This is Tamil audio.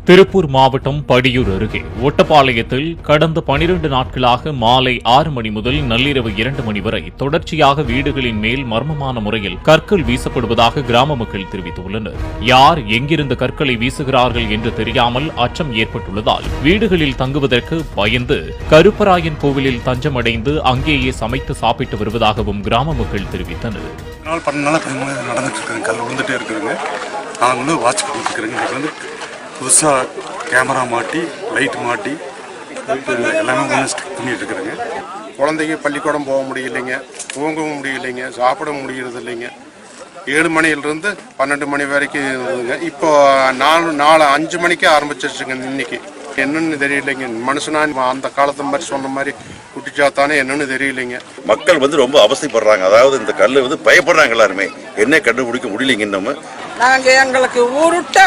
திருப்பூர் மாவட்டம் படியூர் அருகே ஒட்டப்பாளையத்தில் கடந்த 12 நாட்களாக மாலை 6 மணி முதல் நள்ளிரவு 2 மணி வரை தொடர்ச்சியாக வீடுகளின் மேல் மர்மமான முறையில் கற்கள் வீசப்படுவதாக கிராம மக்கள் தெரிவித்துள்ளனர். யார் எங்கிருந்து கற்களை வீசுகிறார்கள் என்று தெரியாமல் அச்சம் ஏற்பட்டுள்ளதால் வீடுகளில் தங்குவதற்கு பயந்து கருப்பராயன் கோவிலில் தஞ்சமடைந்து அங்கேயே சமைத்து சாப்பிட்டு வருவதாகவும் கிராம மக்கள் தெரிவித்தனர். புதுசாக கேமரா மாட்டி லைட் மாட்டி எல்லாமே ஸ்டிக் பண்ணிட்டு இருக்கிறேங்க. குழந்தைங்க பள்ளிக்கூடம் போக முடியலைங்க, தூங்கவும் முடியலைங்க, சாப்பிட முடியறது இல்லைங்க. 7 மணியிலிருந்து 12 மணி வரைக்கும் இருந்ததுங்க. இப்போ 5 மணிக்கு ஆரம்பிச்சிருச்சுங்க. இன்னைக்கு என்னன்னு தெரியலைங்க. மனுஷனா அந்த காலத்து மாதிரி சொன்ன மாதிரி குட்டிச்சாத்தானே என்னன்னு தெரியலைங்க. மக்கள் ரொம்ப அவசைப்படுறாங்க. அதாவது இந்த கல்லு பயப்படுறாங்க. எல்லாருமே என்ன கண்டுபிடிக்க முடியலைங்க. நம்ம நாங்கள் எங்களுக்கு ஊருட்டு